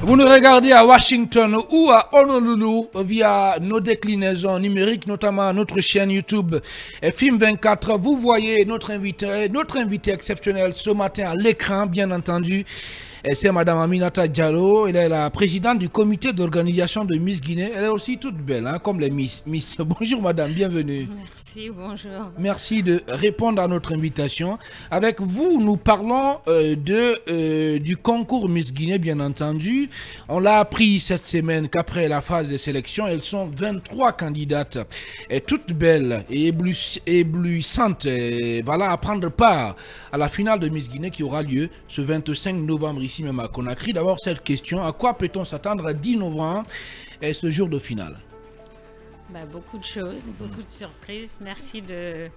Vous nous regardez à Washington ou à Honolulu via nos déclinaisons numériques, notamment notre chaîne YouTube Film 24. Vous voyez notre invité exceptionnel ce matin à l'écran, bien entendu. C'est Madame Aminata Diallo. Elle est la présidente du comité d'organisation de Miss Guinée. Elle est aussi toute belle, hein, comme les Miss. Bonjour Madame, bienvenue. Merci, bonjour. Merci de répondre à notre invitation. Avec vous, nous parlons du concours Miss Guinée, bien entendu. On l'a appris cette semaine qu'après la phase de sélection, elles sont 23 candidates, toutes belles et éblouissantes, voilà, à prendre part à la finale de Miss Guinée qui aura lieu ce 25 novembre ici même à Conakry. D'abord, cette question, à quoi peut-on s'attendre à 10 novembre et ce jour de finale? Ben, beaucoup de choses, beaucoup de surprises. Merci de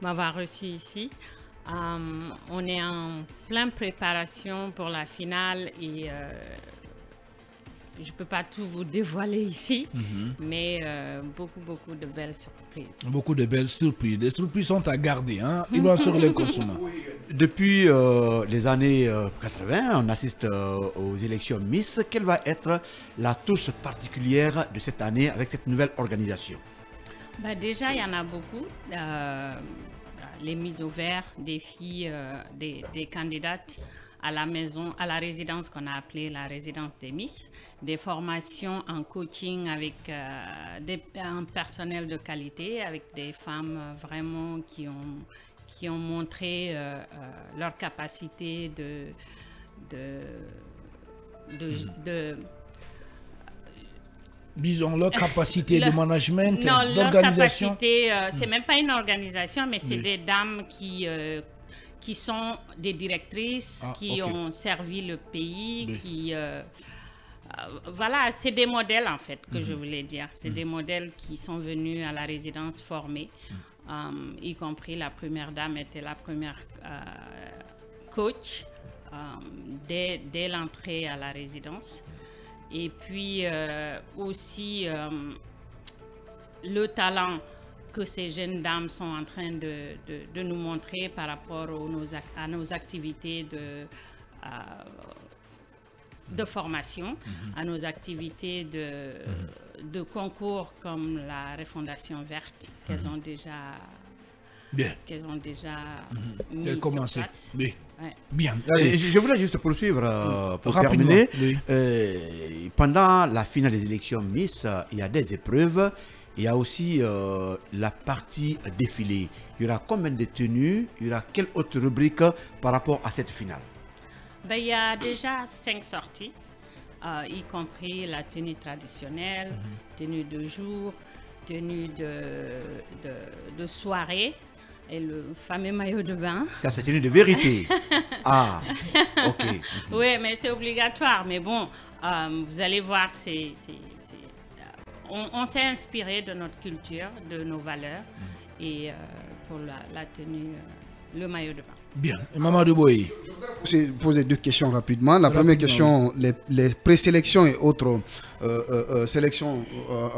m'avoir reçu ici. On est en pleine préparation pour la finale et je ne peux pas tout vous dévoiler ici, mais beaucoup de belles surprises. Beaucoup de belles surprises. Des surprises sont à garder, hein? Ils vont sur les consommateurs. Depuis les années 80, on assiste aux élections Miss. Quelle va être la touche particulière de cette année avec cette nouvelle organisation? Ben, déjà, il y en a beaucoup. Les mises au vert des filles, des candidates à la maison, à la résidence qu'on a appelée la résidence des Miss, des formations en coaching avec un personnel de qualité, avec des femmes vraiment qui ont montré leur capacité disons leur capacité de management, non, d'organisation. Leur capacité, c'est même pas une organisation, mais c'est des dames qui sont des directrices, qui ont servi le pays, qui... voilà, c'est des modèles en fait que je voulais dire. C'est des modèles qui sont venus à la résidence formés, y compris la première dame était la première coach dès l'entrée à la résidence. Et puis aussi le talent que ces jeunes dames sont en train de nous montrer par rapport à nos activités de formation, à nos activités de concours comme la refondation verte qu'elles ont déjà mis sur place. Oui. Ouais. Bien. Allez. Je voulais juste poursuivre pour terminer. Pendant la finale des élections Miss, il y a des épreuves. Il y a aussi la partie défilé. Il y aura combien de tenues? Il y aura quelle autre rubrique par rapport à cette finale? Ben, il y a déjà 5 sorties, y compris la tenue traditionnelle, tenue de jour, tenue de soirée et le fameux maillot de bain. Ça, c'est tenue de vérité. Ah, ok. Oui, mais c'est obligatoire. Mais bon, vous allez voir, on s'est inspiré de notre culture, de nos valeurs, et pour la tenue, le maillot de bain. Bien. Maman Duboy. Je voudrais poser 2 questions rapidement. La première question, les présélections et autres sélections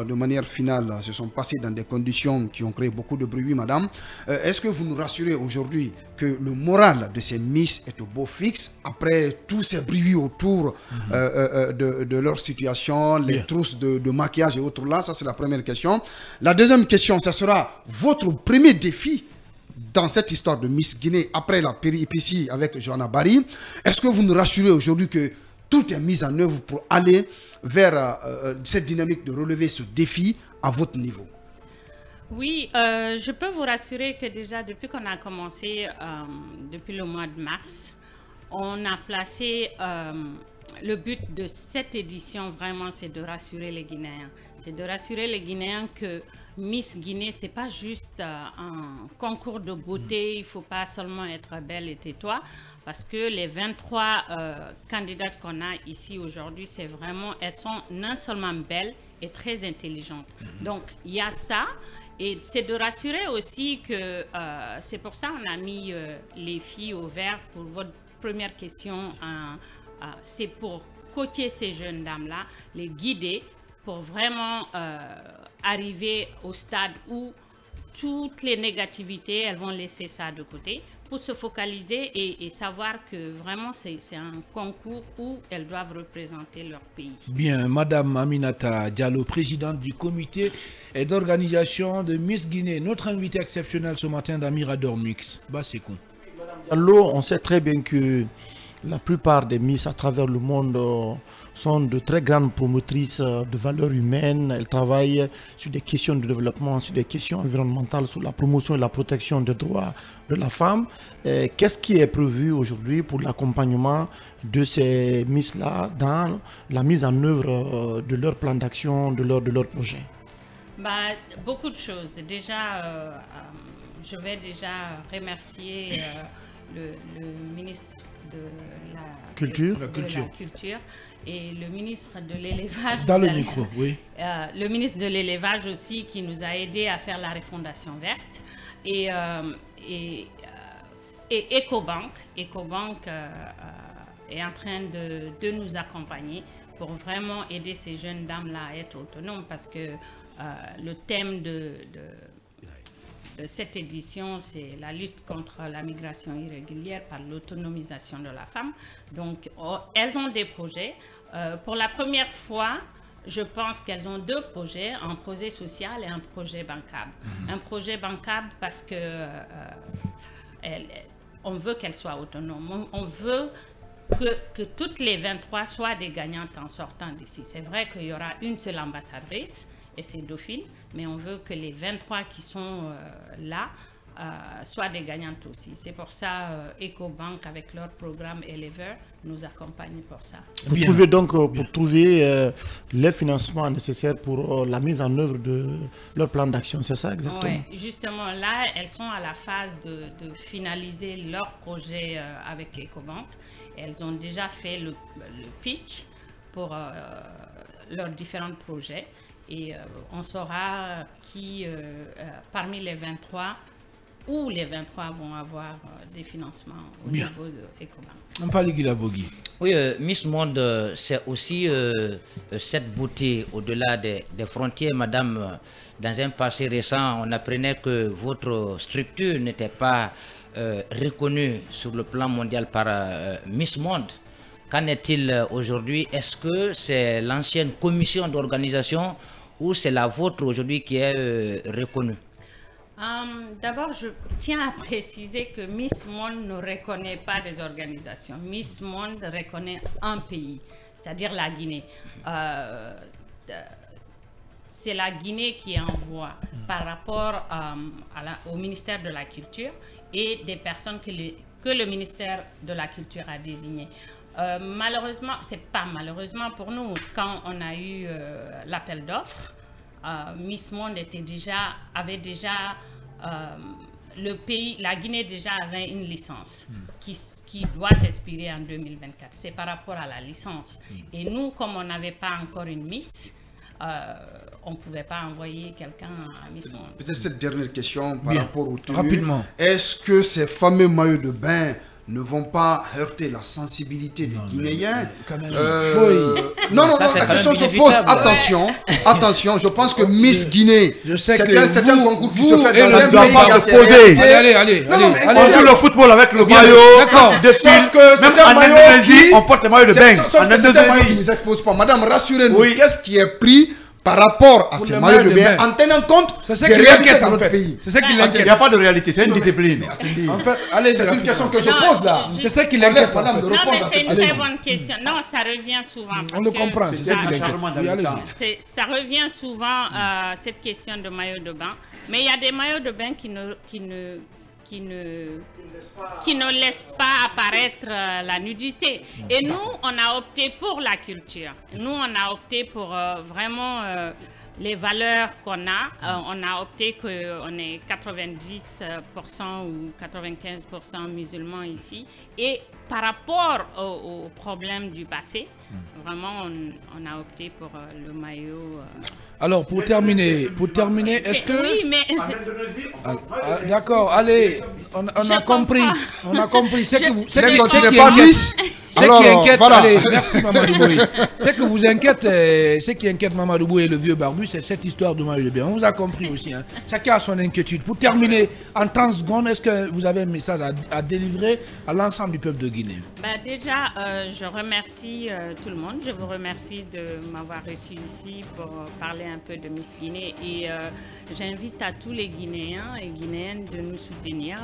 de manière finale se sont passées dans des conditions qui ont créé beaucoup de bruit, madame. Est-ce que vous nous rassurez aujourd'hui que le moral de ces Miss est au beau fixe après tous ces bruits autour de leur situation, les trousses de maquillage et autres là? Ça, c'est la première question. La deuxième question, ça sera votre premier défi dans cette histoire de Miss Guinée après la péripétie avec Johanna Barry. Est-ce que vous nous rassurez aujourd'hui que tout est mis en œuvre pour aller vers cette dynamique de relever ce défi à votre niveau? Oui, je peux vous rassurer que déjà depuis qu'on a commencé, depuis le mois de mars, on a placé le but de cette édition, vraiment, c'est de rassurer les Guinéens. C'est de rassurer les Guinéens que Miss Guinée, c'est pas juste un concours de beauté, il ne faut pas seulement être belle et tais-toi, parce que les 23 candidates qu'on a ici aujourd'hui, c'est vraiment, elles sont non seulement belles et très intelligentes. Donc, il y a ça, et c'est de rassurer aussi que, c'est pour ça qu'on a mis les filles au vert pour votre première question, c'est pour coacher ces jeunes dames-là, les guider pour vraiment arriver au stade où toutes les négativités, elles vont laisser ça de côté pour se focaliser et savoir que vraiment c'est un concours où elles doivent représenter leur pays. Bien, Madame Aminata Diallo, présidente du comité d'organisation de Miss Guinée, notre invité exceptionnel ce matin d'Amirador Mix. Basekou. Madame Diallo, on sait très bien que la plupart des Miss à travers le monde sont de très grandes promotrices de valeurs humaines. Elles travaillent sur des questions de développement, sur des questions environnementales, sur la promotion et la protection des droits de la femme. Qu'est-ce qui est prévu aujourd'hui pour l'accompagnement de ces Miss-là dans la mise en œuvre de leur plan d'action, de leur projet? Beaucoup de choses. Déjà, je vais déjà remercier le ministre de la Culture et le ministre de l'élevage. Dans le micro, oui. Le ministre de l'élevage aussi qui nous a aidé à faire la refondation verte. Et EcoBank est en train de nous accompagner pour vraiment aider ces jeunes dames-là à être autonomes parce que le thème de cette édition, c'est la lutte contre la migration irrégulière par l'autonomisation de la femme. Donc, elles ont des projets. Pour la première fois, je pense qu'elles ont deux projets, un projet social et un projet bancable. Un projet bancable parce que on veut qu'elles soient autonomes. On veut que toutes les 23 soient des gagnantes en sortant d'ici. C'est vrai qu'il y aura une seule ambassadrice, et c'est Dauphine, mais on veut que les 23 qui sont là soient des gagnantes aussi. C'est pour ça EcoBank avec leur programme Elever nous accompagne pour ça. Vous pouvez donc pour trouver les financements nécessaires pour la mise en œuvre de leur plan d'action, c'est ça exactement? Oui, justement là, elles sont à la phase de finaliser leur projet avec EcoBank. Elles ont déjà fait le pitch pour leurs différents projets. Et on saura qui, parmi les 23, où les 23 vont avoir des financements au niveau de EcoBank. Oui, Miss Monde, c'est aussi cette beauté au-delà des frontières. Madame, dans un passé récent, on apprenait que votre structure n'était pas reconnue sur le plan mondial par Miss Monde. Qu'en est-il aujourd'hui? Est-ce que c'est l'ancienne commission d'organisation ou c'est la vôtre aujourd'hui qui est reconnue? D'abord, je tiens à préciser que Miss Monde ne reconnaît pas des organisations. Miss Monde reconnaît un pays, c'est-à-dire la Guinée. C'est la Guinée qui envoie par rapport au ministère de la Culture et des personnes que le ministère de la Culture a désignées. Malheureusement, c'est pas malheureusement pour nous, quand on a eu l'appel d'offres, Miss Monde avait déjà le pays, la Guinée déjà avait une licence qui doit s'expirer en 2024. C'est par rapport à la licence. Et nous, comme on n'avait pas encore une Miss, on ne pouvait pas envoyer quelqu'un à Miss Monde. Peut-être cette dernière question par rapport au tenue. Rapidement. Est-ce que ces fameux maillots de bain ne vont pas heurter la sensibilité des Guinéens? Non, la question se pose. Attention, je pense que Miss Guinée, c'est un concours qui se fait dans un pays. Allez, on joue le football avec le maillot. D'accord. Sauf que c'est un maillot on porte le maillot de bain. C'est un maillot qui ne nous expose pas. Madame, rassurez-nous, qu'est-ce qui est pris par rapport à ces maillots de bain, en tenant compte des réalités de notre pays? C'est ça qui l'inquiète. Il n'y a pas de réalité, c'est une discipline. En fait, c'est une question que je pose là. C'est ça qui l'inquiète. C'est une très bonne question. Non, ça revient souvent. On le comprend. Ça revient souvent, cette question de maillot de bain. Mais il y a des maillots de bain qui ne laissent pas apparaître la nudité. Et nous, on a opté pour la culture. Nous, on a opté pour vraiment les valeurs qu'on a. On a opté qu'on est 90% ou 95% musulmans ici. Et par rapport aux problèmes du passé, vraiment, on a opté pour le maillot. Alors, pour terminer, est-ce que... Oui, mais... D'accord, allez, on a compris. On a compris. Tu n'es pas Miss. Allez, merci Mamadou Boué. Ce qui inquiète Mamadou Boué et le vieux barbu, c'est cette histoire de maillot de bain. On vous a compris aussi. Hein. Chacun a son inquiétude. Pour terminer, en 30 secondes, est-ce que vous avez un message à délivrer à l'ensemble du peuple de Guinée? Déjà, je remercie tout le monde. Je vous remercie de m'avoir reçu ici pour parler un peu de Miss Guinée. Et j'invite à tous les Guinéens et Guinéennes de nous soutenir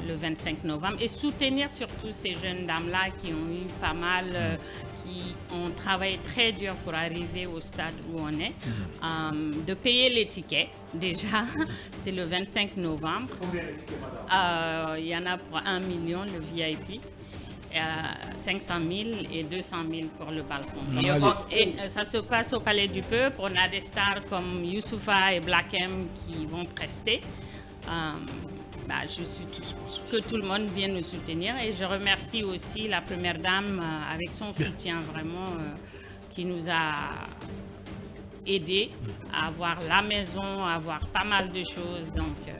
le 25 novembre et soutenir surtout ces jeunes dames-là qui ont eu pas mal, qui ont travaillé très dur pour arriver au stade où on est, de payer les tickets déjà, c'est le 25 novembre. Il y en a pour 1 million le VIP. 500 000 et 200 000 pour le balcon. Et ça se passe au Palais du Peuple. On a des stars comme Youssoufa et Black M qui vont prester. Je suis que tout le monde vienne nous soutenir et je remercie aussi la première dame avec son soutien vraiment qui nous a aidés à avoir la maison, à avoir pas mal de choses. Donc,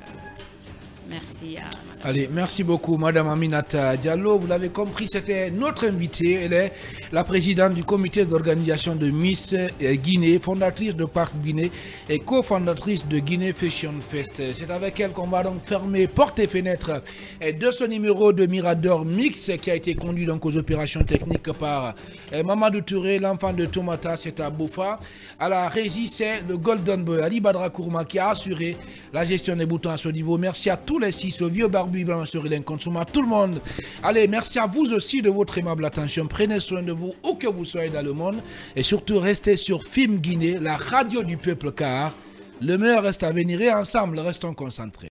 merci à madame. Allez, merci beaucoup Madame Aminata Diallo. Vous l'avez compris, c'était notre invitée. Elle est la présidente du comité d'organisation de Miss Guinée, fondatrice de Parc Guinée et cofondatrice de Guinée Fashion Fest. C'est avec elle qu'on va donc fermer portes et fenêtres de ce numéro de Mirador Mix qui a été conduit donc aux opérations techniques par Mamadou Touré, l'enfant de Tomata, c'est à Boufa. À la régie, c'est le Golden Boy Ali Badra Kourma qui a assuré la gestion des boutons à ce niveau. Merci à tous les 6, au vieux barbu, Ibrahim Sorilin, Consuma, tout le monde. Allez, merci à vous aussi de votre aimable attention. Prenez soin de vous où que vous soyez dans le monde. Et surtout, restez sur Film Guinée, la radio du peuple, car le meilleur reste à venir et ensemble, restons concentrés.